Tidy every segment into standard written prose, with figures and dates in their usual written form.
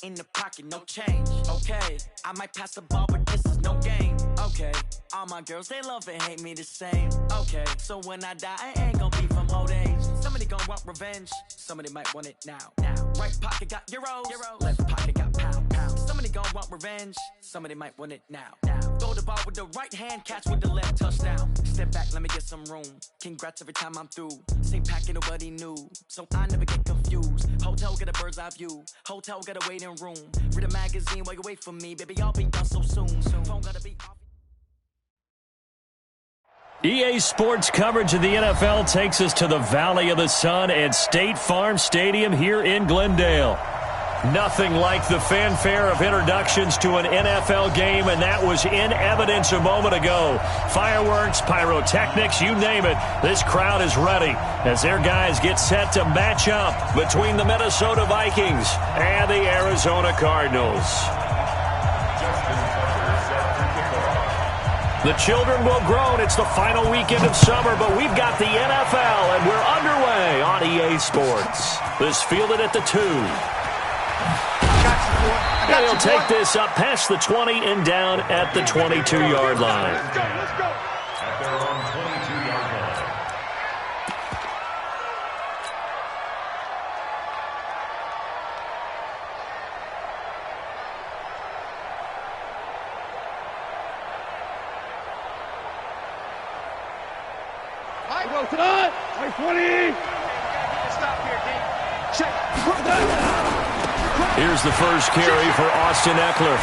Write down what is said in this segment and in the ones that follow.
in the pocket, no change. Okay, I might pass the ball, but this is no game. Okay, all my girls, they love and hate me the same. Okay, so when I die, I ain't gonna be from old age. Somebody gonna want revenge, somebody might want it now. Right pocket got euros, left pocket got pound. Somebody gonna want revenge, somebody might want it now. Throw the ball with the right hand, catch with the left, touchdown. Step back, let me get some room. Congrats every time I'm through. Same packet, nobody knew, so I never get confused. Hotel get a bird's eye view, hotel got a waiting room. Read a magazine while you wait for me, baby, I'll be done so soon. Phone gotta be off. EA Sports coverage of the NFL takes us to the Valley of the Sun at State Farm Stadium here in Glendale. Nothing like the fanfare of introductions to an NFL game, and that was in evidence a moment ago. Fireworks, pyrotechnics, you name it. This crowd is ready as their guys get set to match up between the Minnesota Vikings and the Arizona Cardinals. The children will groan. It's the final weekend of summer, but we've got the NFL, and we're underway on EA Sports. This fielded at the 2. And he'll take this up past the 20 and down at the 22-yard line. Let's go. At their own 22-yard line. Mike, go to that. 20. Stop here, D. Check. Here's the first carry for Austin Eckler.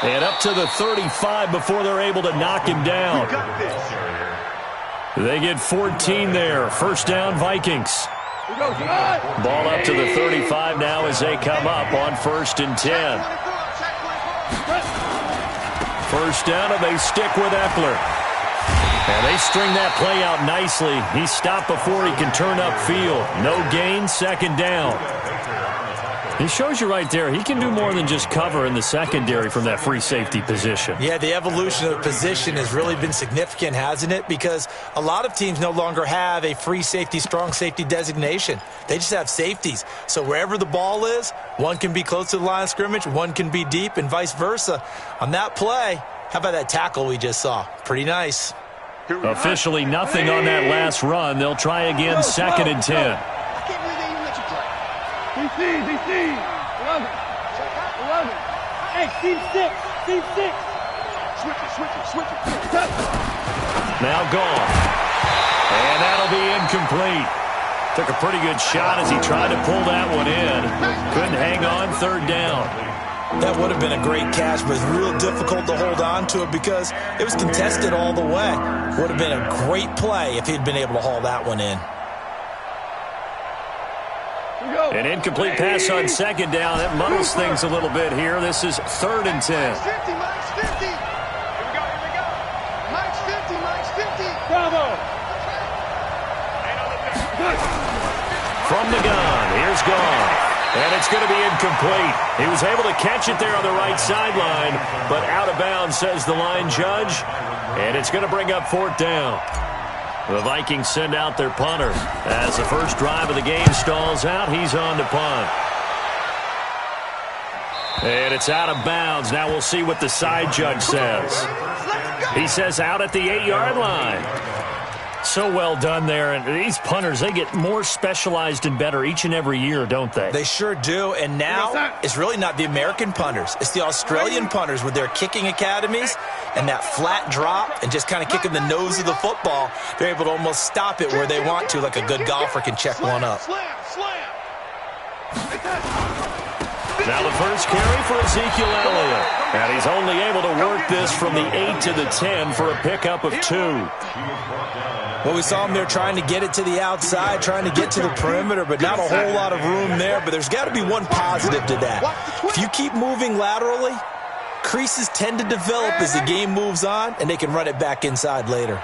And up to the 35 before they're able to knock him down. They get 14 there. First down, Vikings. Ball up to the 35 now as they come up on 1st and 10. First down, and they stick with Eckler. And they string that play out nicely. He stopped before he can turn upfield. No gain, 2nd down. He shows you right there, he can do more than just cover in the secondary from that free safety position. Yeah, the evolution of the position has really been significant, hasn't it? Because a lot of teams no longer have a free safety, strong safety designation. They just have safeties. So wherever the ball is, one can be close to the line of scrimmage, one can be deep, and vice versa. On that play, how about that tackle we just saw? Pretty nice. Officially nothing on that last run. They'll try again, 2nd and 10. DC, 11. Hey, team 6. Switch it. Now gone. And that'll be incomplete. Took a pretty good shot as he tried to pull that one in. Couldn't hang on, 3rd down. That would have been a great catch, but it's real difficult to hold on to it because it was contested all the way. Would have been a great play if he'd been able to haul that one in. An incomplete pass on 2nd down. That muddles things a little bit here. This is 3rd and 10. Mike's 50. Here we go. Mike's 50. Bravo. From the gun, here's gone. And it's going to be incomplete. He was able to catch it there on the right sideline, but out of bounds, says the line judge. And it's going to bring up 4th down. The Vikings send out their punter. As the first drive of the game stalls out, he's on to punt. And it's out of bounds. Now we'll see what the side judge says. He says out at the 8-yard line. So well done there. And these punters, they get more specialized and better each and every year, don't they? They sure do. And now it's really not the American punters. It's the Australian punters with their kicking academies and that flat drop and just kind of kicking the nose of the football. They're able to almost stop it where they want to, like a good golfer can check one up. Now the first carry for Ezekiel Elliott. And he's only able to work this from the 8 to the 10 for a pickup of 2. Well, we saw him there trying to get it to the outside, trying to get to the perimeter, but not a whole lot of room there. But there's got to be one positive to that. If you keep moving laterally, creases tend to develop as the game moves on, and they can run it back inside later.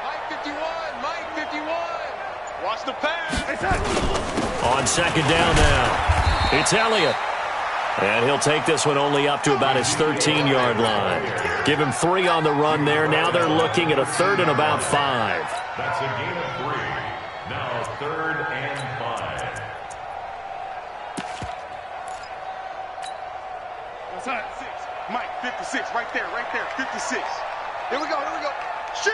Mike 51. Watch the pass. On 2nd down now, it's Elliott. And he'll take this one only up to about his 13-yard line. Give him 3 on the run there. Now they're looking at a 3rd and about 5. That's a gain of 3. Now 3rd and 5. Outside 6. Mike, 56, right there, 56. Here we go. Shit.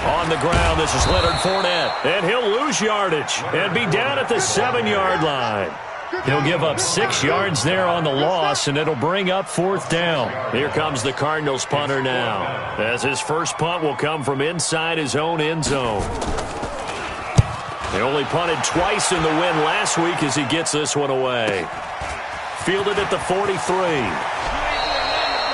On the ground, this is Leonard Fournette, and he'll lose yardage and be down at the 7-yard line. He'll give up 6 yards there on the loss, and it'll bring up 4th down. Here comes the Cardinals punter now, as his first punt will come from inside his own end zone. They only punted twice in the win last week as he gets this one away. Fielded at the 43.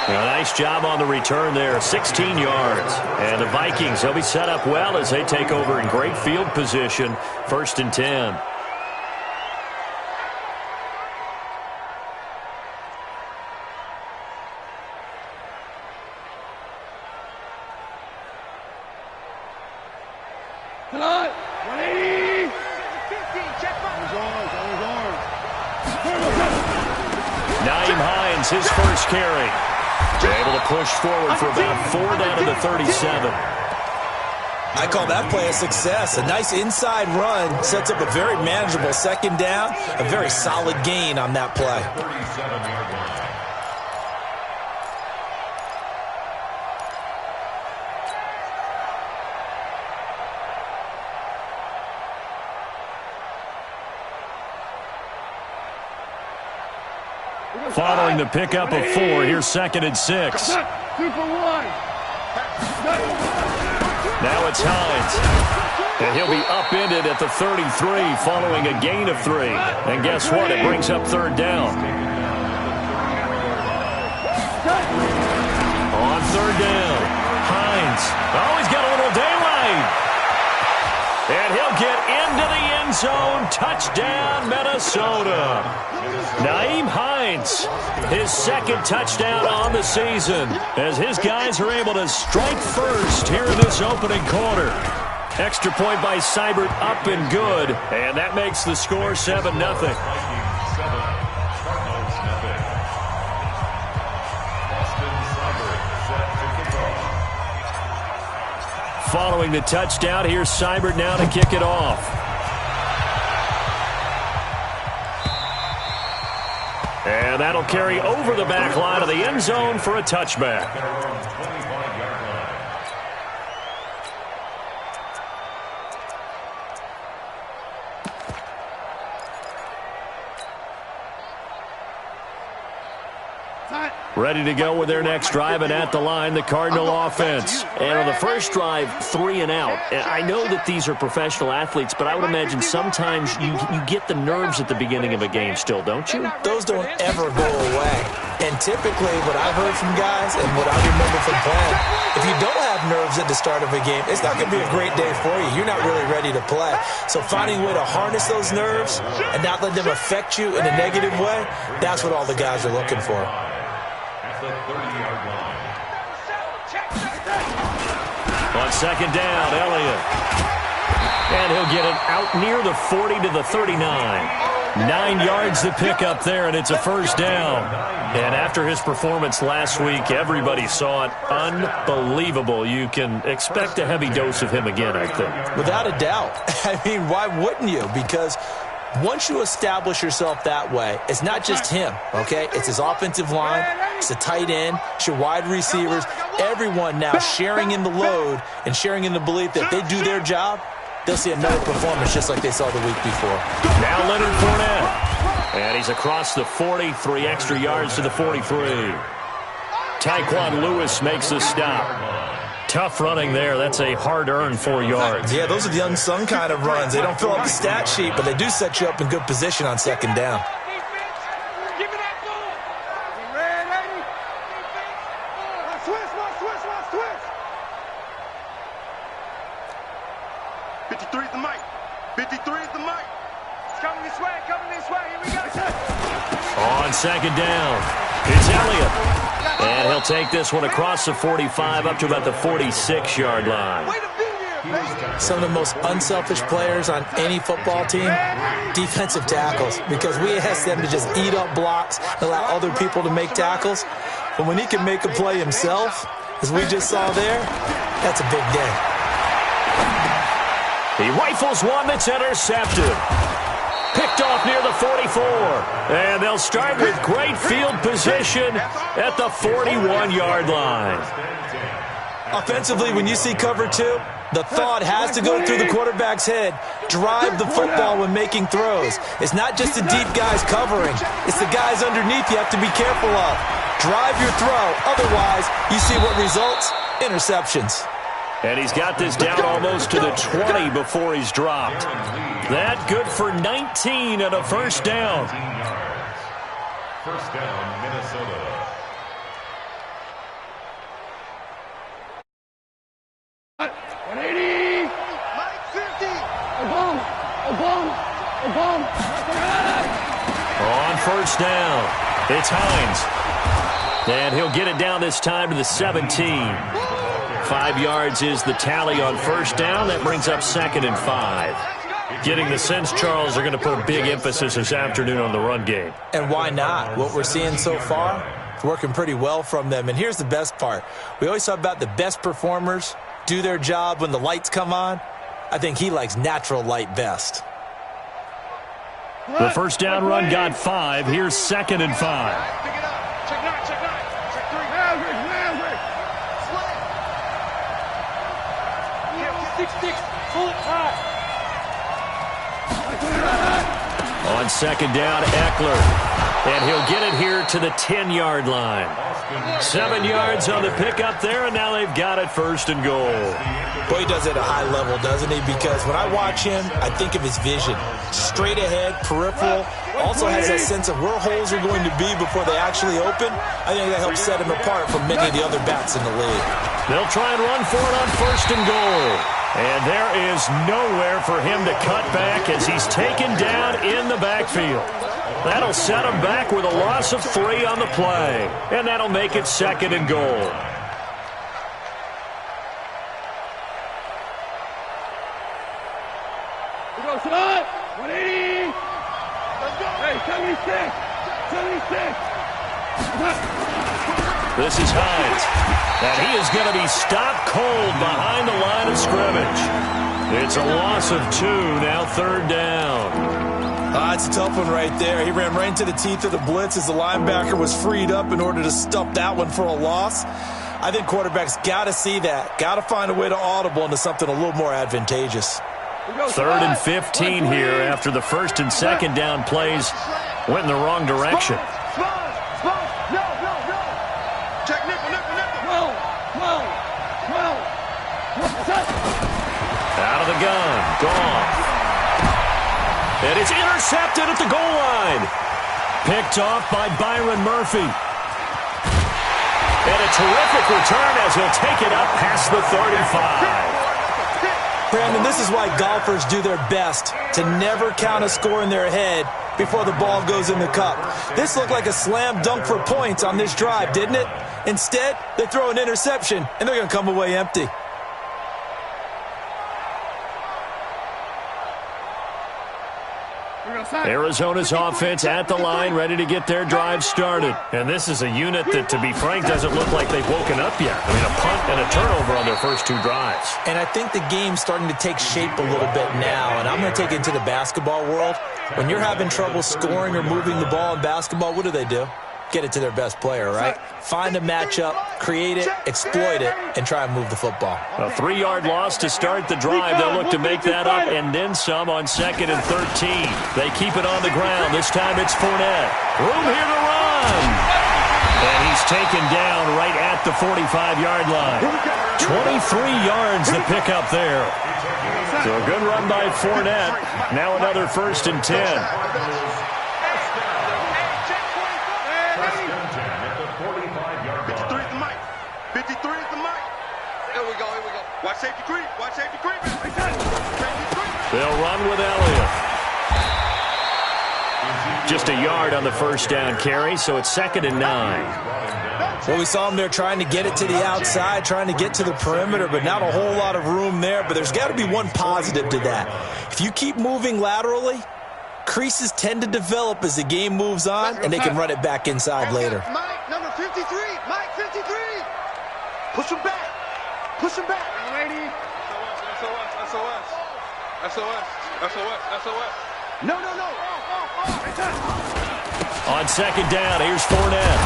A nice job on the return there, 16 yards. And the Vikings, they'll be set up well as they take over in great field position, 1st and 10. Tonight, 180. 15, check arms. Naeem Hines, his first carry. Able to push forward for about 4 down to the 37. I call that play a success. A nice inside run sets up a very manageable 2nd down. A very solid gain on that play. 37-yard line. Following the pickup of 4, here's 2nd and 6. 2 for 1. Now it's Hines. And he'll be upended at the 33 following a gain of 3. And guess what? It brings up 3rd down. On 3rd down, Hines. Oh, he's got a little daylight. And he'll get into the end zone. Touchdown, Minnesota. Naeem Hines, his 2nd touchdown on the season, as his guys are able to strike first here in this opening quarter. Extra point by Seibert, up and good, and that makes the score 7-0. Following the touchdown, here's Seibert now to kick it off. And that'll carry over the back line of the end zone for a touchback. Ready to go with their next drive, and at the line, the Cardinal offense. And on the first drive, 3 and out. And I know that these are professional athletes, but I would imagine sometimes you get the nerves at the beginning of a game still, don't you? Those don't ever go away. And typically, what I've heard from guys and what I remember from playing, if you don't have nerves at the start of a game, it's not going to be a great day for you. You're not really ready to play. So finding a way to harness those nerves and not let them affect you in a negative way, that's what all the guys are looking for. The 30-yard line. On 2nd down, Elliott. And he'll get it out near the 40 to the 39. 9 yards to pick up there, and it's a 1st down. And after his performance last week, everybody saw it. Unbelievable. You can expect a heavy dose of him again, I think. Without a doubt. I mean, why wouldn't you? Because once you establish yourself that way, it's not just him, okay? It's his offensive line, it's the tight end, it's your wide receivers, everyone now sharing in the load and sharing in the belief that if they do their job, they'll see another performance just like they saw the week before. Now Leonard Fournette. And he's across the 40, 3 extra yards to the 43. Tyquan Lewis makes the stop. Tough running there. That's a hard-earned 4 yards. Yeah, those are the unsung kind of runs. They don't fill up the stat sheet, but they do set you up in good position on 2nd down. Give me that ball. Ready? Switch. 53 is the mic. 53 is the mic. It's coming this way. Here we go. On 2nd down, it's Elliott. And he'll take this one across the 45 up to about the 46-yard line. Some of the most unselfish players on any football team, defensive tackles, because we ask them to just eat up blocks and allow other people to make tackles. But when he can make a play himself, as we just saw there, that's a big day. He rifles one that's intercepted. Picked off near the 44. And they'll start with great field position at the 41-yard line. Offensively, when you see cover two, the thought has to go through the quarterback's head. Drive the football when making throws. It's not just the deep guys covering. It's the guys underneath you have to be careful of. Drive your throw. Otherwise, you see what results? Interceptions. And he's got this down almost to the 20 before he's dropped. That good for 19 and a first down. First down, Minnesota. On first down, it's Hines. And he'll get it down this time to the 17. 5 yards is the tally on first down. That brings up 2nd and 5. Getting the sense, Charles, they're going to put a big emphasis this afternoon on the run game. And why not? What we're seeing so far, it's working pretty well from them. And here's the best part. We always talk about the best performers do their job when the lights come on. I think he likes natural light best. The first down run got 5. Here's 2nd and 5. Check 9, check 9. Check 3. Average. 6-6. Pull it high. On 2nd down, Eckler. And he'll get it here to the 10-yard line. 7 yards on the pickup there, and now they've got it 1st and goal. Boy, he does it at a high level, doesn't he? Because when I watch him, I think of his vision. Straight ahead, peripheral. Also has that sense of where holes are going to be before they actually open. I think that helps set him apart from many of the other backs in the league. They'll try and run for it on 1st and goal. And there is nowhere for him to cut back as he's taken down in the backfield. That'll set him back with a loss of 3 on the play. And that'll make it 2nd and goal. We go, son. 180. Let's go. Hey, 76. 76. This is Hines. And he is going to be stopped cold behind the line of scrimmage. It's a loss of 2, now 3rd down. It's a tough one right there. He ran right into the teeth of the blitz as the linebacker was freed up in order to stuff that one for a loss. I think quarterbacks got to see that. Got to find a way to audible into something a little more advantageous. 3rd and 15 here after the 1st and 2nd down plays went in the wrong direction. Check nickel. Out of the gun. Gone. And it's intercepted at the goal line. Picked off by Byron Murphy. And a terrific return as he'll take it up past the 35. Brandon, this is why golfers do their best to never count a score in their head before the ball goes in the cup. This looked like a slam dunk for points on this drive, didn't it? Instead, they throw an interception, and they're going to come away empty. Arizona's offense at the line, ready to get their drive started. And this is a unit that, to be frank, doesn't look like they've woken up yet. I mean, a punt and a turnover on their first 2 drives. And I think the game's starting to take shape a little bit now, and I'm going to take it into the basketball world. When you're having trouble scoring or moving the ball in basketball, what do? Get it to their best player, right? Find a matchup, create it, exploit it, and try and move the football. A 3-yard loss to start the drive. They'll look to make that up and then some on 2nd and 13. They keep it on the ground. This time it's Fournette. Room here to run. And he's taken down right at the 45-yard line. 23 yards to pick up there. So a good run by Fournette. Now another 1st and 10. Watch safety creep. They'll run with Elliott. Just a yard on the 1st down carry, so it's 2nd and 9. Well, we saw him there trying to get it to the outside, trying to get to the perimeter, but not a whole lot of room there. But there's got to be one positive to that. If you keep moving laterally, creases tend to develop as the game moves on, and they can run it back inside later. Mike, number 53. Mike, 53. Push him back. Push him back. Lady. SOS. No. On second down, here's Fournette.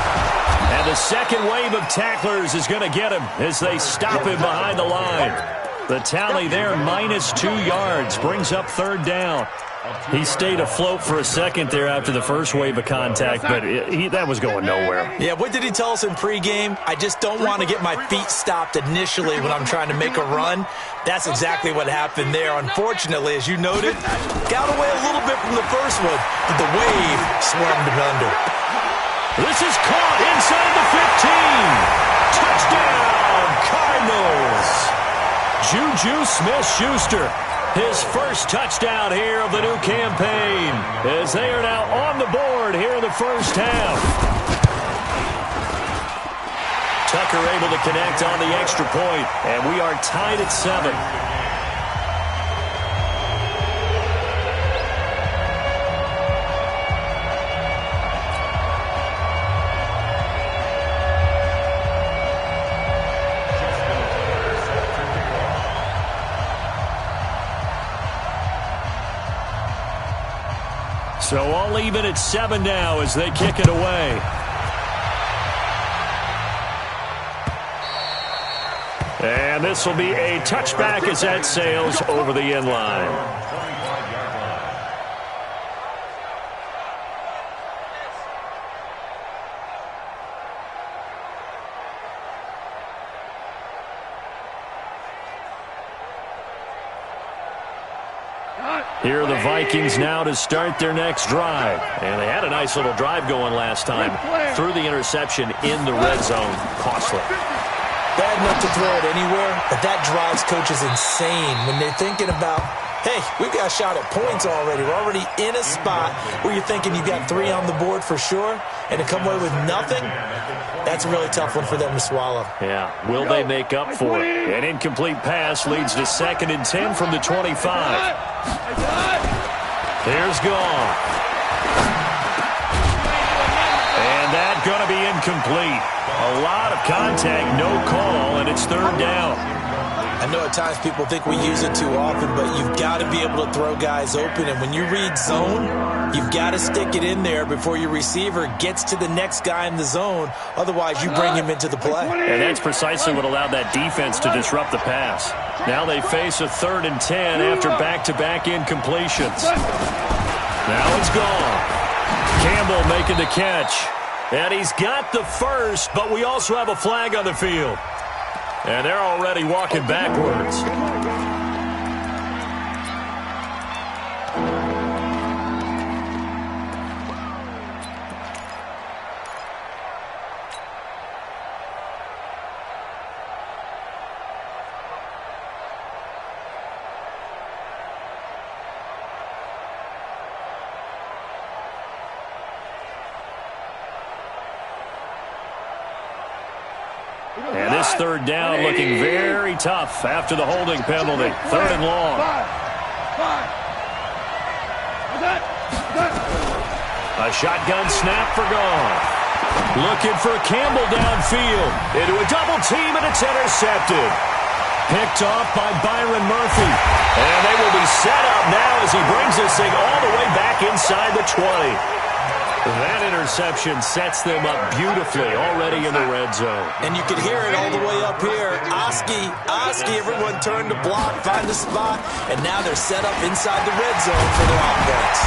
And the second wave of tacklers is going to get him as they stop him behind the line. The tally there, -2 yards, brings up third down. He stayed afloat for a second there after the first wave of contact, but that was going nowhere. Yeah, what did he tell us in pregame? I just don't want to get my feet stopped initially when I'm trying to make a run. That's exactly what happened there. Unfortunately, as you noted, got away a little bit from the first one, but the wave swarmed him under. This is caught inside the 15. Touchdown, Cardinals. Juju Smith-Schuster, his first touchdown here of the new campaign, as they are now on the board here in the first half. Tucker able to connect on the extra point, and we are tied at 7. So all even at 7 now as they kick it away. And this will be a touchback as that sails over the end line. Here are the Vikings now to start their next drive. And they had a nice little drive going last time. Threw the interception in the red zone. Costly. Bad enough to throw it anywhere, but that drives coaches insane when they're thinking about, hey, we've got a shot at points already. We're already in a spot where you're thinking you've got 3 on the board for sure, and to come away with nothing, that's a really tough one for them to swallow. Yeah, will they make up for it? An incomplete pass leads to 2nd and 10 from the 25. Here's Gone. And that's going to be incomplete. A lot of contact, no call, and it's 3rd down. I know at times people think we use it too often, but you've got to be able to throw guys open. And when you read zone, you've got to stick it in there before your receiver gets to the next guy in the zone. Otherwise, you bring him into the play. And that's precisely what allowed that defense to disrupt the pass. Now they face a 3rd and 10 after back-to-back incompletions. Now it's Gone. Campbell making the catch. And he's got the first, but we also have a flag on the field. And they're already walking backwards. And this 3rd down looking very tough after the holding penalty. 3rd and long. A shotgun snap for Gone. Looking for Campbell downfield. Into a double team, and it's intercepted. Picked off by Byron Murphy. And they will be set up now as he brings this thing all the way back inside the 20. That interception sets them up beautifully already in the red zone. And you can hear it all the way up here. Oski, everyone turned to block, find a spot, and now they're set up inside the red zone for their offense.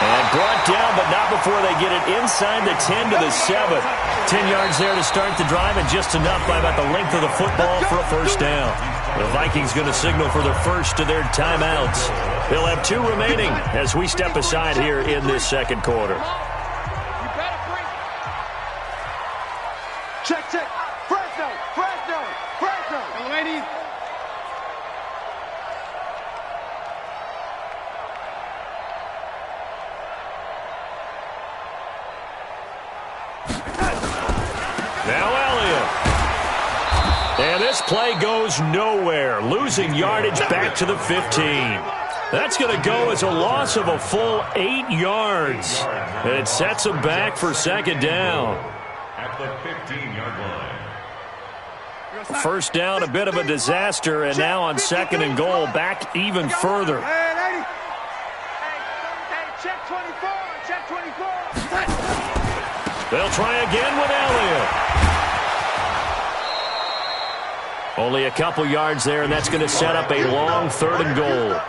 And brought down, but not before they get it inside the 10 to the 7. 10 yards there to start the drive, and just enough by about the length of the football for a first down. The Vikings going to signal for the first of their timeouts. They'll have 2 remaining as we step aside here in this second quarter. Check. Fresno. Young lady. Now Elliott. And this play goes nowhere. Losing yardage back to the 15. That's going to go as a loss of a full 8 yards. And it sets them back for 2nd down. At the 15-yard line. First down, a bit of a disaster, and now on second and goal, back even further. Hey, check 24, check 24. They'll try again with Elliott. Only a couple yards there, and that's going to set up a long third and goal.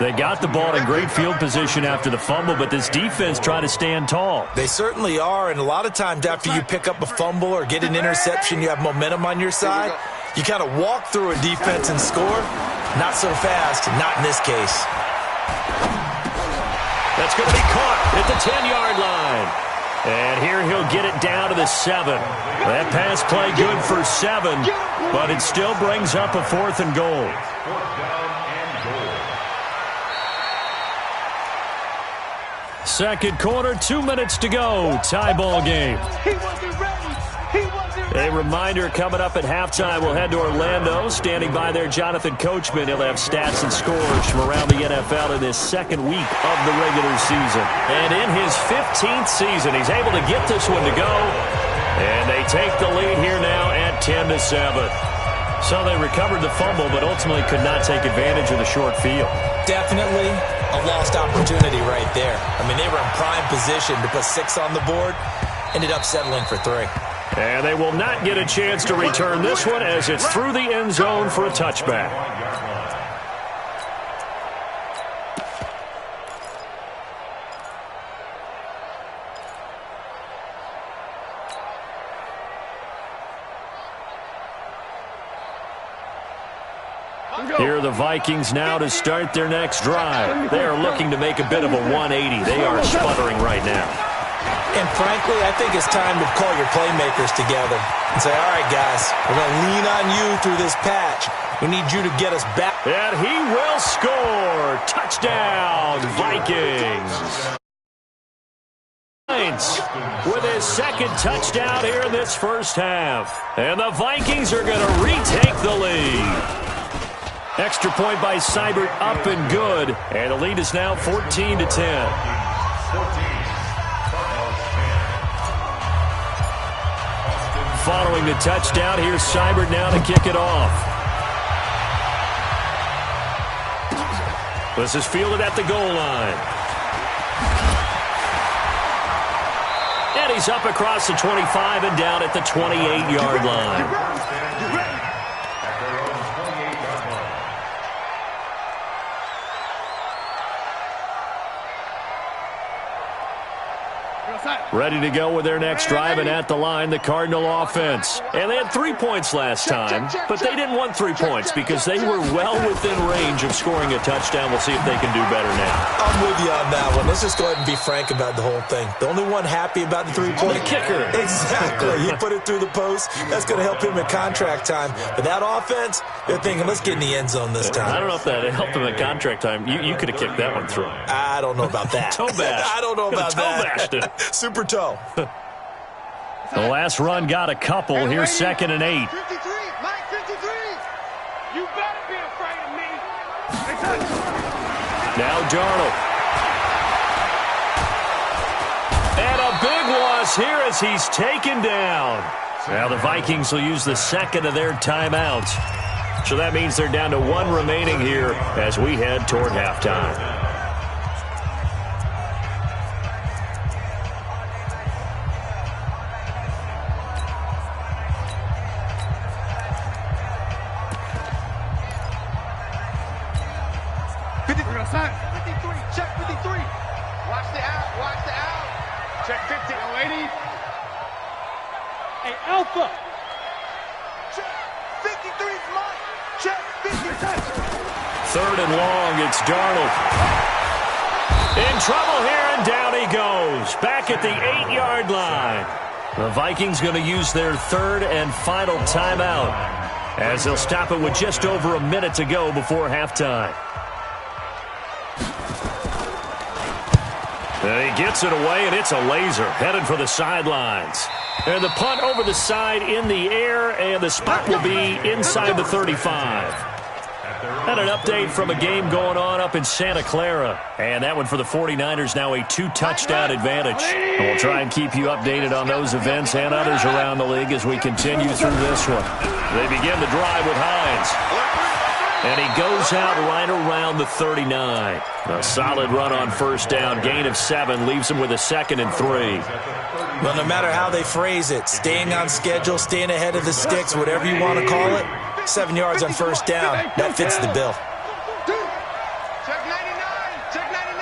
They got the ball in great field position after the fumble, but this defense tried to stand tall. They certainly are, and a lot of times after you pick up a fumble or get an interception, you have momentum on your side. You kind of walk through a defense and score. Not so fast, not in this case. That's going to be caught at the 10-yard line. And here he'll get it down to the 7. That pass play good for 7, but it still brings up a 4th and goal. Second quarter, 2 minutes to go. Tie ball game. He wasn't ready. He wasn't ready. A reminder coming up at halftime. We'll head to Orlando. Standing by there, Jonathan Coachman. He'll have stats and scores from around the NFL in this second week of the regular season. And in his 15th season, he's able to get this one to go. And they take the lead here now at 10-7. So they recovered the fumble, but ultimately could not take advantage of the short field. Definitely a lost opportunity right there. I mean, they were in prime position to put 6 on the board. Ended up settling for 3. And they will not get a chance to return this one as it's through the end zone for a touchback. Here are the Vikings now to start their next drive. They are looking to make a bit of a 180. They are sputtering right now. And frankly, I think it's time to call your playmakers together and say, all right, guys, we're going to lean on you through this patch. We need you to get us back. And he will score. Touchdown, Vikings. With his second touchdown here in this first half. And the Vikings are going to retake the lead. Extra point by Seibert up and good. And the lead is now 14-10. Following the touchdown, here's Seibert now to kick it off. This is fielded at the goal line. And he's up across the 25 and down at the 28-yard line. Ready to go with their next drive, and at the line, the Cardinal offense. And they had 3 points last time, but they didn't want 3 points because they were well within range of scoring a touchdown. We'll see if they can do better now. I'm with you on that one. Let's just go ahead and be frank about the whole thing. The only one happy about the 3-point. The kicker. Exactly. He put it through the post. That's going to help him in contract time. But that offense, they're thinking, let's get in the end zone this time. I don't know if that helped him at contract time. You could have kicked that one through. I don't know about that. Toe bash. I don't know about that. Toe bashed it. Super toe. The last run got a couple. Here's 2nd and 8. 53, Mike 53. You better be afraid of me. Now Darnold. And a big loss here as he's taken down. Now the Vikings will use the second of their timeouts. So that means they're down to 1 remaining here as we head toward halftime. Check 53. Watch the out. Watch the out. Check 50. Lady. Hey, Alpha. Check 53's mine. Check 50. 3rd and long. It's Darnold. In trouble here, and down he goes. Back at the 8-yard line. The Vikings going to use their 3rd and final timeout as they'll stop it with just over a minute to go before halftime. And he gets it away, and it's a laser headed for the sidelines. And the punt over the side in the air, and the spot will be inside the 35. And an update from a game going on up in Santa Clara. And that one for the 49ers, now a 2-touchdown advantage. And we'll try and keep you updated on those events and others around the league as we continue through this one. They begin the drive with Hines. And he goes out right around the 39. A solid run on first down. Gain of 7 leaves him with a 2nd and 3. Well, no matter how they phrase it, staying on schedule, staying ahead of the sticks, whatever you want to call it, 7 yards on first down, that fits the bill. Check 99. Check 99.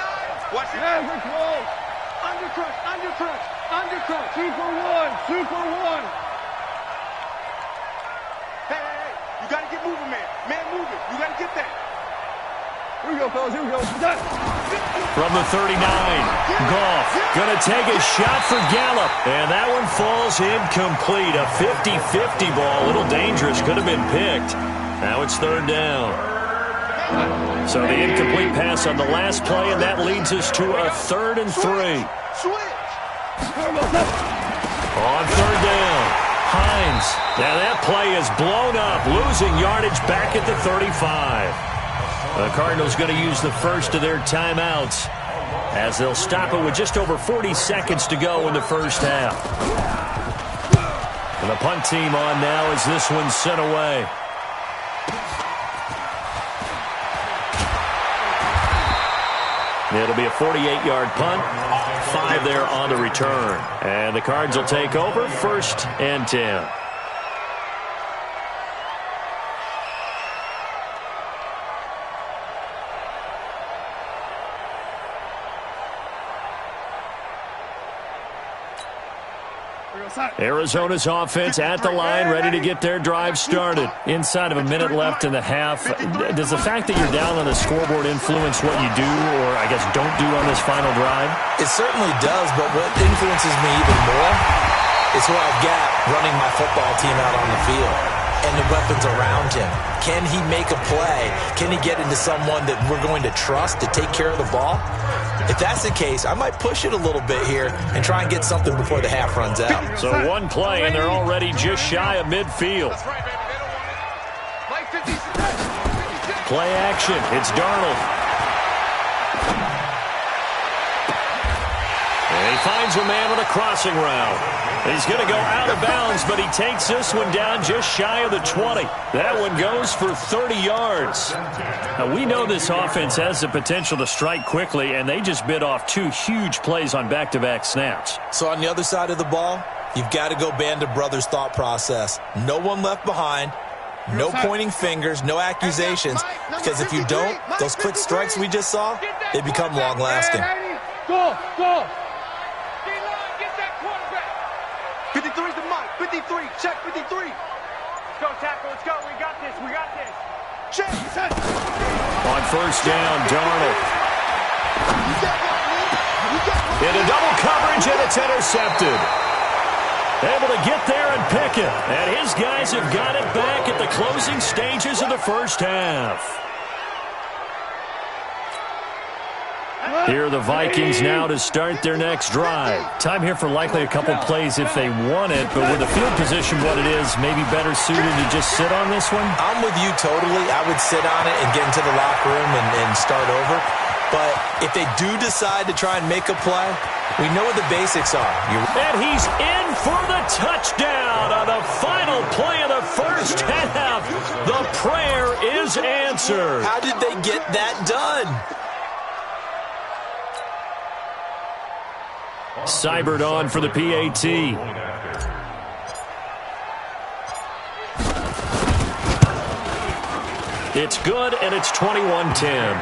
Watch it. Yeah, we're close. Undercrunch. Undercrunch. Undercrunch. 2 for 1. 2 for 1. Hey, hey, hey. You got to get moving, man. Man, moving. You got to get that. Here we go, fellas. Here we go. From the 39, Goff going to take a shot for Gallup. And that one falls incomplete. A 50-50 ball. A little dangerous. Could have been picked. Now it's 3rd down. So the incomplete pass on the last play, and that leads us to a 3rd and 3. On 3rd down, Hines. Now that play is blown up, losing yardage back at the 35. The Cardinals going to use the first of their timeouts as they'll stop it with just over 40 seconds to go in the first half. And the punt team on now as this one's sent away. It'll be a 48-yard punt, 5 there on the return. And the Cards will take over, 1st and 10. Arizona's offense at the line, ready to get their drive started. Inside of a minute left in the half. Does the fact that you're down on the scoreboard influence what you do, or I guess don't do on this final drive? It certainly does, but what influences me even more is who I've got running my football team out on the field and the weapons around him. Can he make a play? Can he get into someone that we're going to trust to take care of the ball? If that's the case, I might push it a little bit here and try and get something before the half runs out. So one play, and they're already just shy of midfield. Play action. It's Darnold. And he finds a man on a crossing route. He's going to go out of bounds, but he takes this one down just shy of the 20. That one goes for 30 yards. Now, we know this offense has the potential to strike quickly, and they just bit off 2 huge plays on back-to-back snaps. So on the other side of the ball, you've got to go Band of Brothers thought process. No one left behind, no pointing fingers, no accusations, because if you don't, those quick strikes we just saw, they become long-lasting. Go, go. 53's the mark. 53. Check 53. Let's go, tackle. Let's go. We got this. We got this. Check. On first down, Darnold. Into double coverage, and it's intercepted. Able to get there and pick it. And his guys have got it back at the closing stages of the first half. Here are the Vikings now to start their next drive. Time here for likely a couple plays if they want it, but with the field position what it is, maybe better suited to just sit on this one? I'm with you totally. I would sit on it and get into the locker room and start over. But if they do decide to try and make a play, we know what the basics are. And he's in for the touchdown on the final play of the first half. The prayer is answered. How did they get that done? Seibert on for the PAT. It's good, and it's 21-10.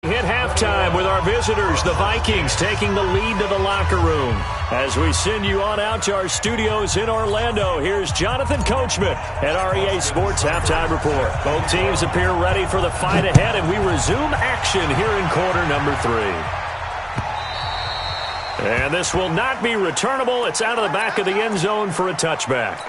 Hit halftime with our visitors, the Vikings, taking the lead to the locker room. As we send you on out to our studios in Orlando, here's Jonathan Coachman at REA Sports Halftime Report. Both teams appear ready for the fight ahead, and we resume action here in quarter number 3. And this will not be returnable. It's out of the back of the end zone for a touchback.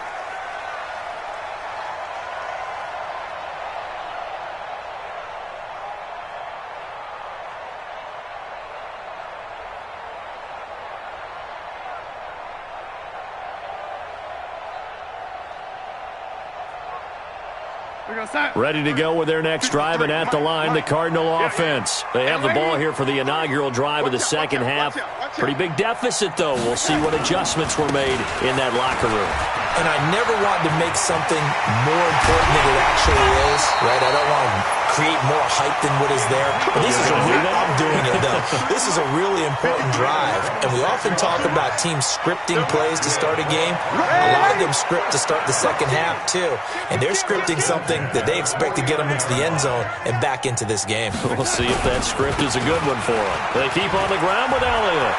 Ready to go with their next drive, and at the line, the Cardinal offense. They have the ball here for the inaugural drive of the second half. Pretty big deficit, though. We'll see what adjustments were made in that locker room. And I never want to make something more important than it actually is, right? I don't want to create more hype than what is there. But this is I'm doing it, though. This is a really important drive. And we often talk about teams scripting plays to start a game. A lot of them script to start the second half, too. And they're scripting something that they expect to get them into the end zone and back into this game. We'll see if that script is a good one for them. They keep on the ground with Elliott.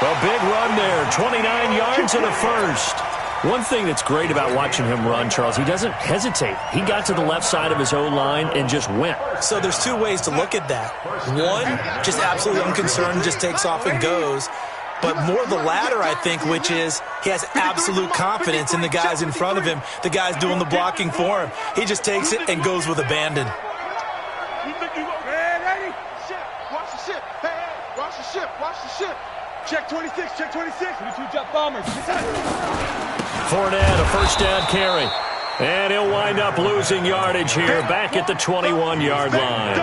A big run there, 29 yards and a first. One thing that's great about watching him run, Charles, he doesn't hesitate. He got to the left side of his O-line and just went. So there's two ways to look at that. One, just absolutely unconcerned, just takes off and goes. But more the latter, I think, which is he has absolute confidence in the guys in front of him, the guys doing the blocking for him. He just takes it and goes with abandon. Watch the ship. Hey, watch the ship. Watch the ship. Check 26, check 26. 22 jump bombers. Fournette, a first down carry. And he'll wind up losing yardage here back at the 21-yard line.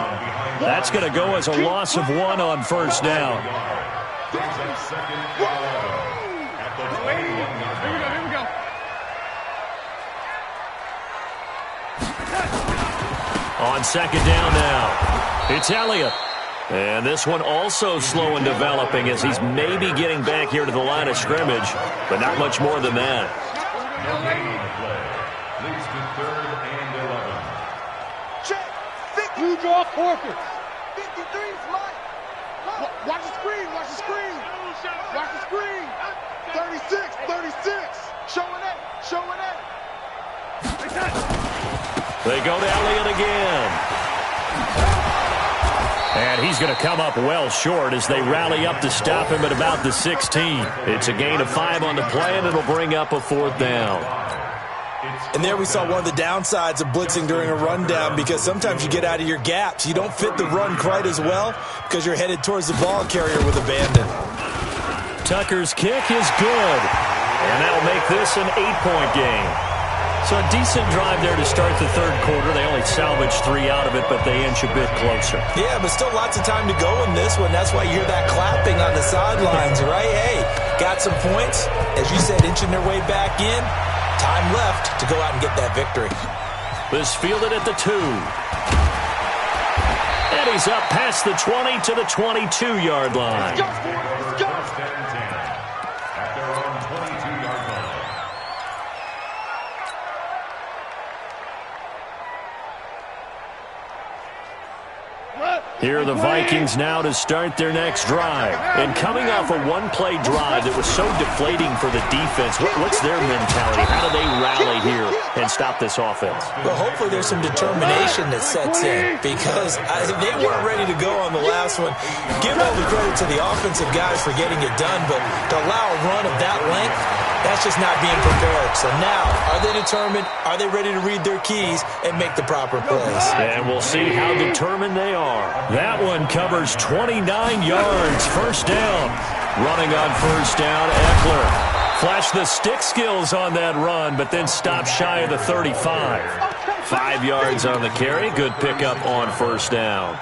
That's going to go as a loss of 1 on first down. On second down now, it's Elliott. And this one also slow in developing as he's maybe getting back here to the line of scrimmage, but not much more than that. Leads to 3rd and 11. Check. 50. Blue draw Porker. 53 is mine. Watch the screen. Watch the screen. Watch the screen. 36. 36. Showing it. Showing it. They go to Elliott again. And he's going to come up well short as they rally up to stop him at about the 16. It's a gain of 5 on the play, and it'll bring up a 4th down. And there we saw one of the downsides of blitzing during a rundown, because sometimes you get out of your gaps. You don't fit the run quite as well because you're headed towards the ball carrier with abandon. Tucker's kick is good. And that'll make this an 8-point game. So a decent drive there to start the third quarter. They only salvaged 3 out of it, but they inch a bit closer. Yeah, but still lots of time to go in this one. That's why you hear that clapping on the sidelines, right? Hey, got some points. As you said, inching their way back in. Time left to go out and get that victory. This fielded at the 2. And he's up past the 20 to the 22-yard line. First and 10 at their own 22-yard line. Here are the Vikings now to start their next drive. And coming off a one-play drive that was so deflating for the defense, what's their mentality? How do they rally here and stop this offense? Well, hopefully there's some determination that sets in, because they weren't ready to go on the last one. Give all the credit to the offensive guys for getting it done, but to allow a run of that length, that's just not being prepared. So now, are they determined? Are they ready to read their keys and make the proper plays? And we'll see how determined they are. That one covers 29 yards. First down. Running on first down, Eckler. Flashed the stick skills on that run, but then stopped shy of the 35. 5 yards on the carry. Good pickup on first down.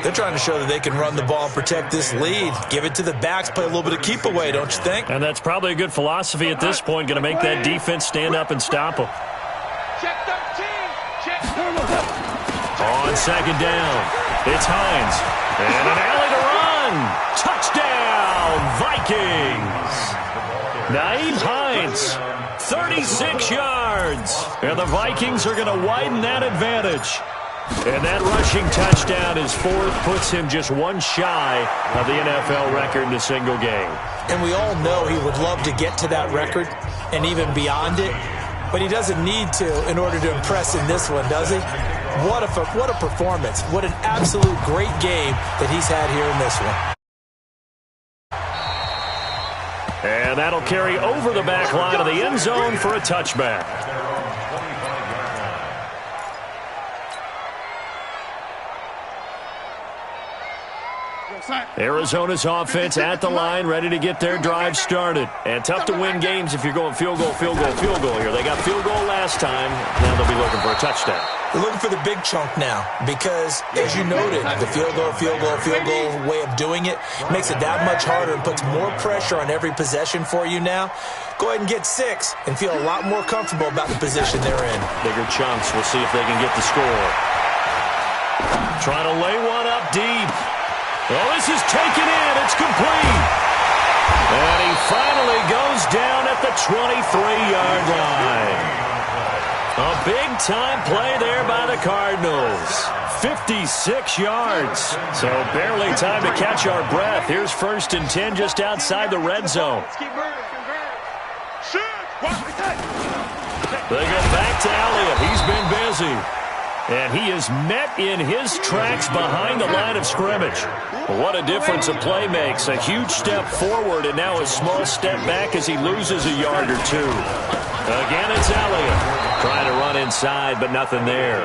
They're trying to show that they can run the ball and protect this lead. Give it to the backs, play a little bit of keep away, don't you think? And that's probably a good philosophy at this point. Going to make that defense stand up and stop them. Check 13. Check. On second down, it's Hines. And an alley to run. Touchdown, Vikings. Nyheim Hines, 36 yards. And the Vikings are going to widen that advantage. And that rushing touchdown is 4th, puts him just 1 shy of the NFL record in a single game. And we all know he would love to get to that record and even beyond it, but he doesn't need to in order to impress in this one, does he? What a performance. What an absolute great game that he's had here in this one. And that'll carry over the back line of the end zone for a touchback. Arizona's offense at the line, ready to get their drive started. And tough to win games if you're going field goal, field goal, field goal here. They got field goal last time. Now they'll be looking for a touchdown. They're looking for the big chunk now because, as you noted, the field goal way of doing it makes it that much harder and puts more pressure on every possession for you now. Go ahead and get 6 and feel a lot more comfortable about the position they're in. Bigger chunks. We'll see if they can get the score. Trying to lay one up deep. Oh, this is taken in. It's complete. And he finally goes down at the 23-yard line. A big-time play there by the Cardinals. 56 yards. So barely time to catch our breath. Here's 1st and 10 just outside the red zone. They go back to Elliott. He's been busy. And he is met in his tracks behind the line of scrimmage. What a difference a play makes. A huge step forward and now a small step back as he loses a yard or two. Again, it's Elliott. Trying to run inside, but nothing there.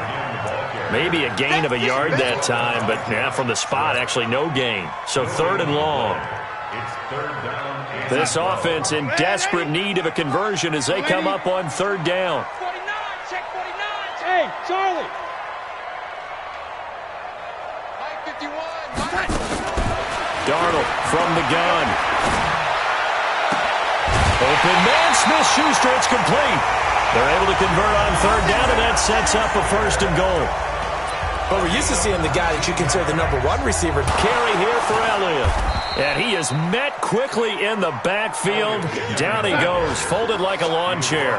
Maybe a gain of a yard that time, but from the spot, actually no gain. So 3rd and long. This offense in desperate need of a conversion as they come up on 3rd down. 49, check 49. Hey, Charlie. 51. Darnold from the gun. Open man, Smith-Schuster, it's complete. They're able to convert on 3rd down, and that sets up a 1st and goal. But we're used to seeing the guy that you consider the number 1 receiver. Carry here for Elliott. And he is met quickly in the backfield. Down he goes, folded like a lawn chair.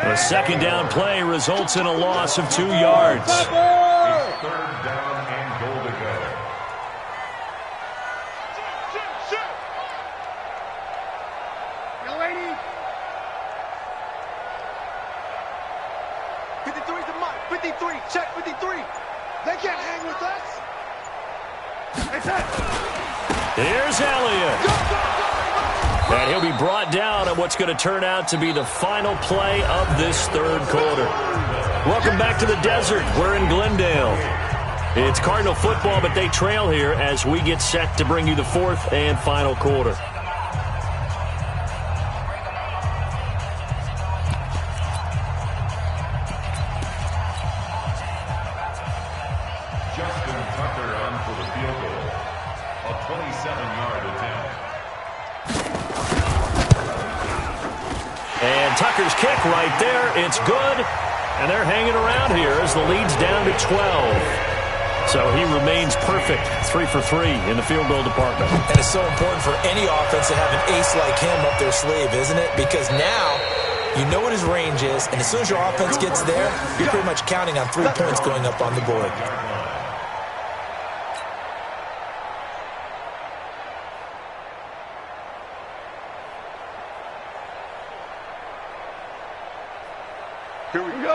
The 2nd down play results in a loss of 2 yards. It's 3rd down and goal to go. Young lady. 53 is the mark. 53. Check 53. They can't hang with us. Here's Elliott. And he'll be brought down on what's going to turn out to be the final play of this 3rd quarter. Welcome back to the desert. We're in Glendale. It's Cardinal football, but they trail here as we get set to bring you the 4th and final quarter. Tucker's kick right there. It's good. And they're hanging around here as the lead's down to 12. So he remains perfect. 3 for 3 in the field goal department. And it's so important for any offense to have an ace like him up their sleeve, isn't it? Because now you know what his range is, and as soon as your offense gets there, you're pretty much counting on 3 points going up on the board.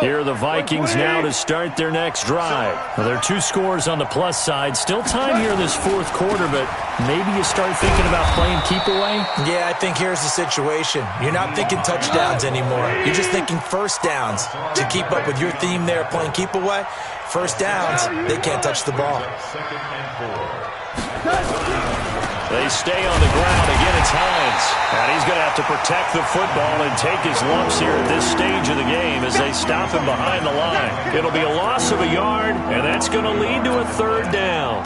Here are the Vikings now to start their next drive. Well, there are 2 scores on the plus side. Still time here in this 4th quarter, but maybe you start thinking about playing keep away? Yeah, I think here's the situation. You're not thinking touchdowns anymore. You're just thinking 1st downs. To keep up with your theme there, playing keep away, 1st downs, they can't touch the ball. They stay on the ground. Again, it's Hines. And he's going to have to protect the football and take his lumps here at this stage of the game as they stop him behind the line. It'll be a loss of a yard, and that's going to lead to a 3rd down.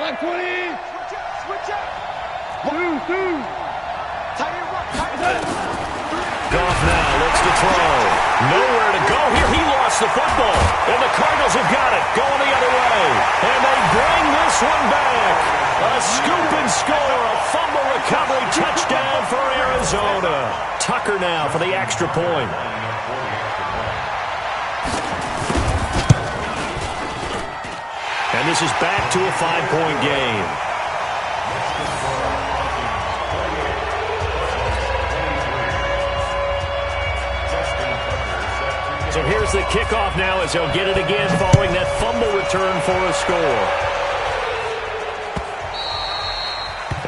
Line 20. Switch up. 2. Goff now looks to throw. Nowhere to go here. He lost the football. And the Cardinals have got it. Going the other way. And they bring this one back. A scoop and score. A fumble recovery touchdown for Arizona. Tucker now for the extra point. And this is back to a 5-point game. So here's the kickoff now as he'll get it again following that fumble return for a score.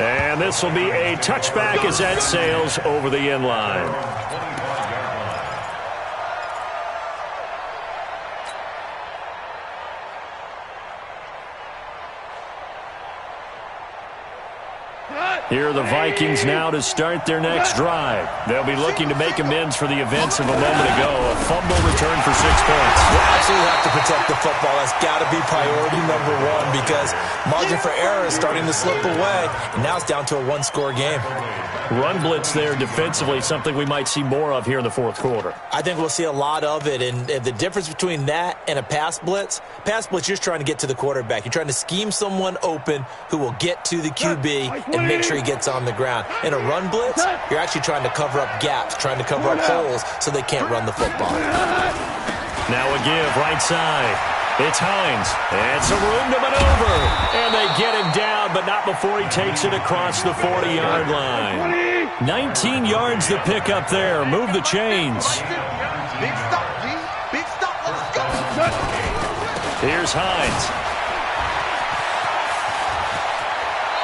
And And this will be a touchback as that sails over the end line. Here are the Vikings now to start their next drive. They'll be looking to make amends for the events of a moment ago. A fumble return for 6 points. You absolutely have to protect the football. That's got to be priority number one because margin for error is starting to slip away, and now it's down to a one-score game. Run blitz there defensively, something we might see more of here in the fourth quarter. I think we'll see a lot of it, and the difference between that and a pass blitz, you're just trying to get to the quarterback. You're trying to scheme someone open who will get to the QB and make sure he gets on the ground. In a run blitz, you're actually trying to cover up gaps, trying to cover up holes so they can't run the football. Now a give right side. It's Hines. And some room to maneuver. And they get him down, but not before he takes it across the 40-yard line. 19 yards to pick up there. Move the chains. Big stop, G. Big stop. Let's go. Here's Hines.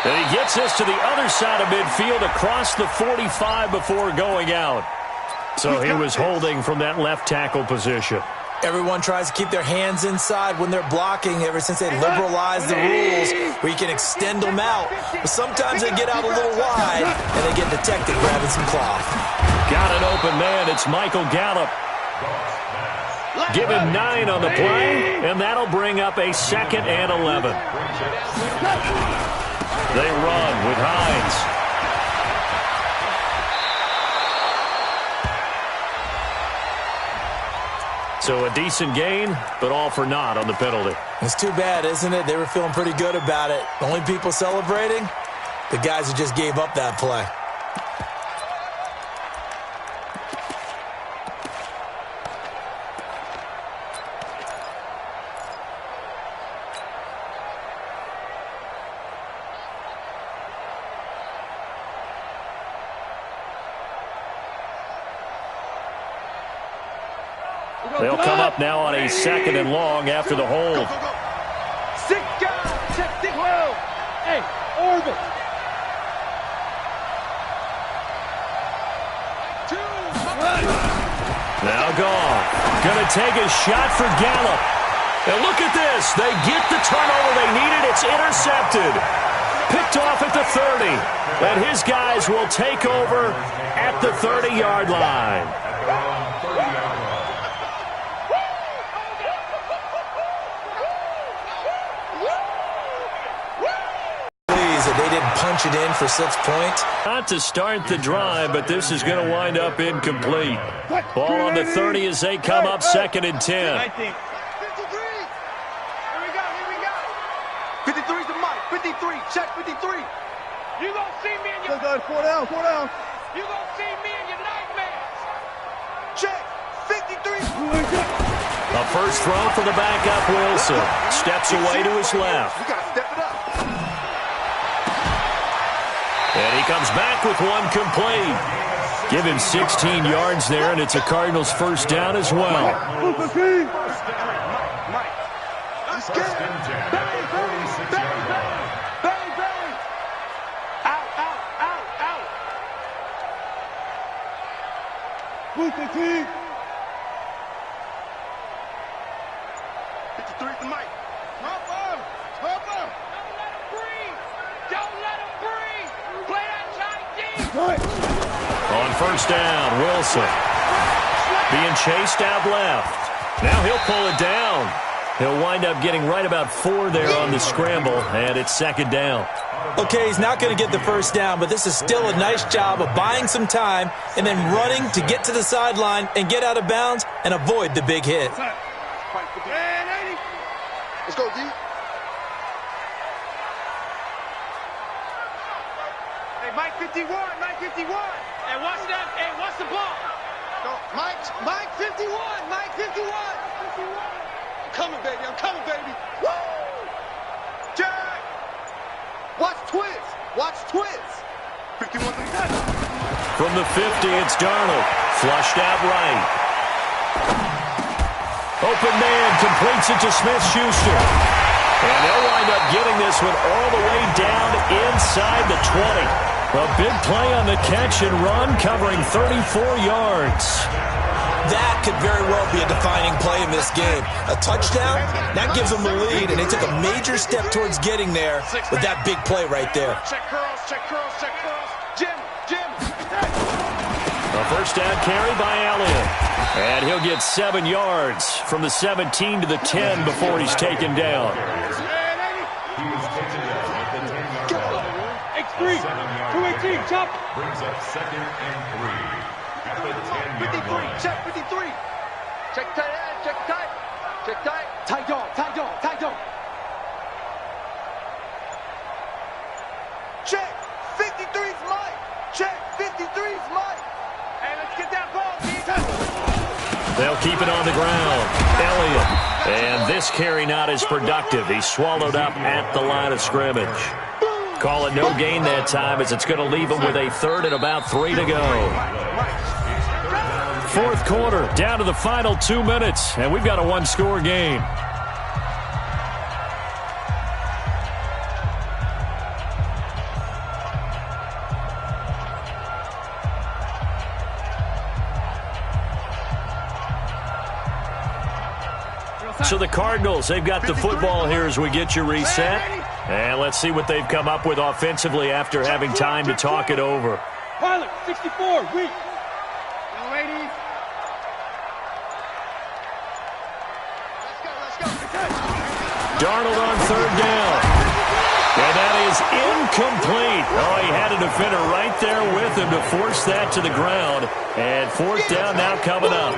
And he gets us to the other side of midfield across the 45 before going out. So he was holding from that left tackle position. Everyone tries to keep their hands inside when they're blocking ever since they liberalized the rules where you can extend them out. But sometimes they get out a little wide and they get detected grabbing some cloth. Got an open man. It's Michael Gallup. Give him 9 on the play, and that'll bring up a 2nd and 11. They run with Hines. So a decent gain, but all for naught on the penalty. It's too bad, isn't it? They were feeling pretty good about it. The only people celebrating, the guys who just gave up that play. They'll come up now on a 2nd and long after the hold. Sit down. Check the well. Hey, orbit. 2. Now gone. Gonna take a shot for Gallup. And look at this. They get the turnover they needed. It's intercepted. Picked off at the 30. And his guys will take over at the 30-yard line. They didn't punch it in for 6 points. Not to start the drive, but this is going to wind up incomplete. Ball on the 30 as they come up 2nd and 10. 53. Here we go. 53's the mic. 53. Check 53. You gonna see me in your... Four down. You gonna see me in your nightmares. Check 53. A first throw for the backup Wilson. Steps away to his left. We gotta step it up. And he comes back with one complete. Give him 16 yards there, and it's a Cardinals first down as well. Let's get it. Bang, bang, bang, bang, bang. Out. Move the team. 53's the mic. Hopper. Don't let him breathe. Play that tight deep. On first down, Wilson being chased out left. Now he'll pull it down. He'll wind up getting right about 4 there on the scramble, and it's 2nd down. Okay, he's not going to get the first down, but this is still a nice job of buying some time and then running to get to the sideline and get out of bounds and avoid the big hit. Let's go, D. Hey, Mike 51. Hey, watch that. Hey, watch the ball. No, Mike 51. I'm coming, baby. Woo! Jack! Watch twins. 51. From the 50, it's Darnold. Flushed out right. Open man completes it to Smith-Schuster. And they'll wind up getting this one all the way down inside the 20. A big play on the catch and run, covering 34 yards. That could very well be a defining play in this game. A touchdown, that gives them the lead, and they took a major step towards getting there with that big play right there. Check curls, check curls, check curls. Jim. A first down carry by Elliott. And he'll get 7 yards from the 17 to the 10 before he's taken down. X3, 218, chop. Brings up 2nd and 3 at the 10-yard line. Check 53. Check tight end, check tight. Check tight. Tight dog. Check 53's Mike. Check 53's Mike. Hey, let's get that ball, defense. They'll keep it on the ground. Elliott. And this carry not as productive. He's swallowed up at the line of scrimmage. Call it no gain that time as it's going to leave him with a 3rd and about 3 to go. 4th quarter, down to the final 2 minutes, and we've got a 1-score game. So the Cardinals, they've got the football here as we get you reset. And let's see what they've come up with offensively after having time to talk it over. Pilot, 64, weak. Young ladies. Let's go. Darnold on 3rd down. And that is incomplete. Oh, he had a defender right there with him to force that to the ground. And 4th down now coming up.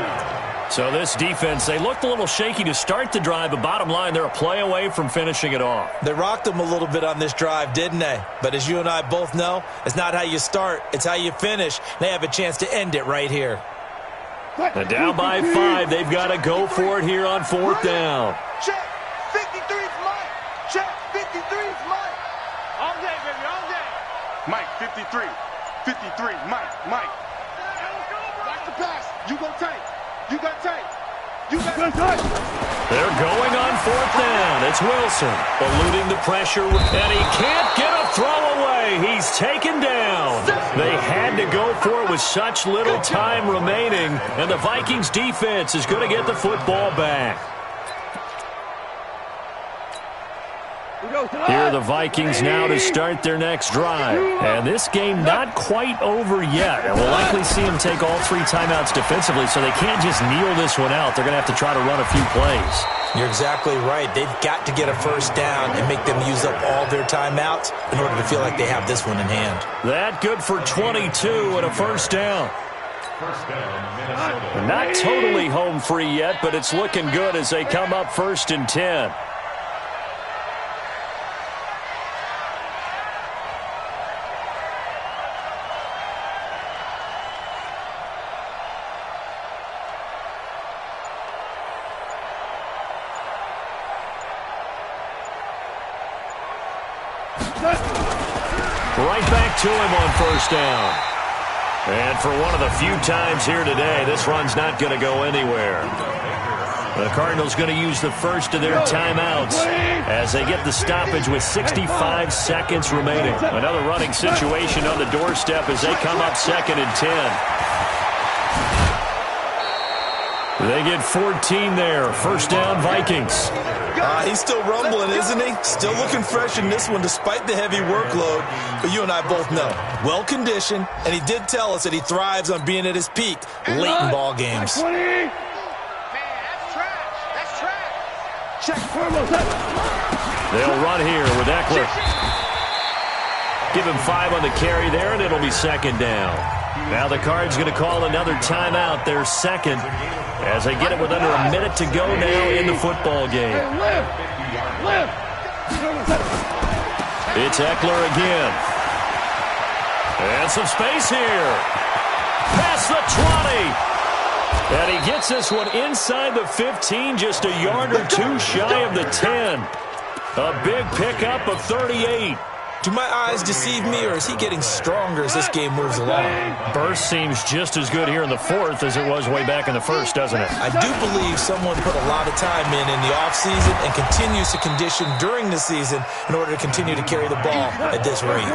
So this defense, they looked a little shaky to start the drive, but bottom line, they're a play away from finishing it off. They rocked them a little bit on this drive, didn't they? But as you and I both know, it's not how you start, it's how you finish. They have a chance to end it right here. And down by 5, they've got to go for it here on 4th down. Check 53's Mike. Check 53's Mike. All day, baby, all day. Mike, 53. 53, Mike. Watch the pass. You go tight. You got tight. They're going on 4th down. It's Wilson eluding the pressure, and he can't get a throw away. He's taken down. They had to go for it with such little time remaining, and the Vikings defense is going to get the football back. Here are the Vikings now to start their next drive. And this game not quite over yet. And we'll likely see them take all 3 timeouts defensively, so they can't just kneel this one out. They're going to have to try to run a few plays. You're exactly right. They've got to get a first down and make them use up all their timeouts in order to feel like they have this one in hand. That good for 22 and a first down. First down, Minnesota. Not totally home free yet, but it's looking good as they come up 1st and 10. Right back to him on 1st down. And for one of the few times here today, this run's not going to go anywhere. The Cardinals going to use the first of their timeouts as they get the stoppage with 65 seconds remaining. Another running situation on the doorstep as they come up 2nd and 10. They get 14 there. 1st down, Vikings. He's still rumbling, isn't he? Still looking fresh in this one despite the heavy workload. But you and I both know, well-conditioned, and he did tell us that he thrives on being at his peak late in ball games. Man, that's trash. Check. They'll run here with Eckler. Give him 5 on the carry there, and it'll be 2nd down. Now the Cards going to call another timeout, their 2nd, as they get it with under a minute to go now in the football game. It's Eckler again. And some space here. Past the 20. And he gets this one inside the 15, just a yard or 2 shy of the 10. A big pickup of 38. Do my eyes deceive me, or is he getting stronger as this game moves along? Burst seems just as good here in the fourth as it was way back in the first, doesn't it? I do believe someone put a lot of time in the offseason and continues to condition during the season in order to continue to carry the ball at this rate.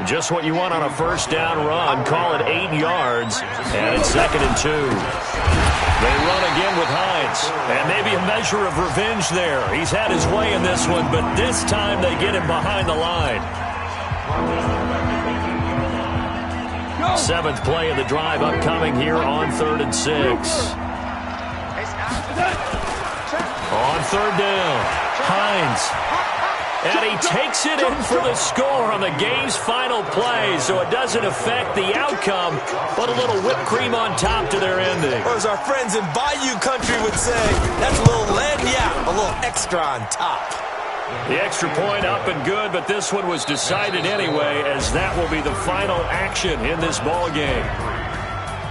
Just what you want on a first down run. Call it 8 yards, and it's 2nd and 2. They run again with Hines, and maybe a measure of revenge there. He's had his way in this one, but this time they get him behind the line. 7th play of the drive upcoming here on 3rd and 6. On 3rd down, Hines. And he takes it in for the score on the game's final play, so it doesn't affect the outcome, but a little whipped cream on top to their ending. Or as our friends in Bayou Country would say, that's a little lagniappe, a little extra on top. The extra point up and good, but this one was decided anyway, as that will be the final action in this ball game.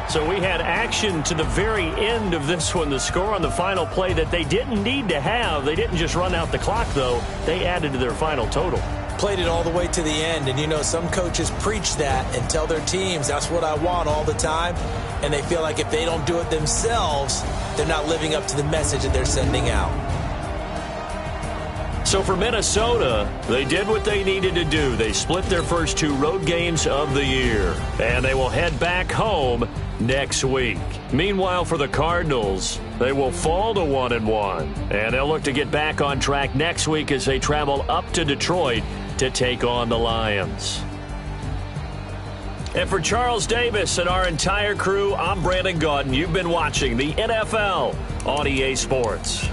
So we had action to the very end of this one. The score on the final play that they didn't need to have. They didn't just run out the clock, though. They added to their final total. Played it all the way to the end, and you know some coaches preach that and tell their teams that's what I want all the time, and they feel like if they don't do it themselves, they're not living up to the message that they're sending out. So for Minnesota, they did what they needed to do. They split their first 2 road games of the year, and they will head back home next week. Meanwhile, for the Cardinals, they will fall to 1-1, and they'll look to get back on track next week as they travel up to Detroit to take on the Lions. And for Charles Davis and our entire crew, I'm Brandon Gaudin. You've been watching the NFL on EA Sports.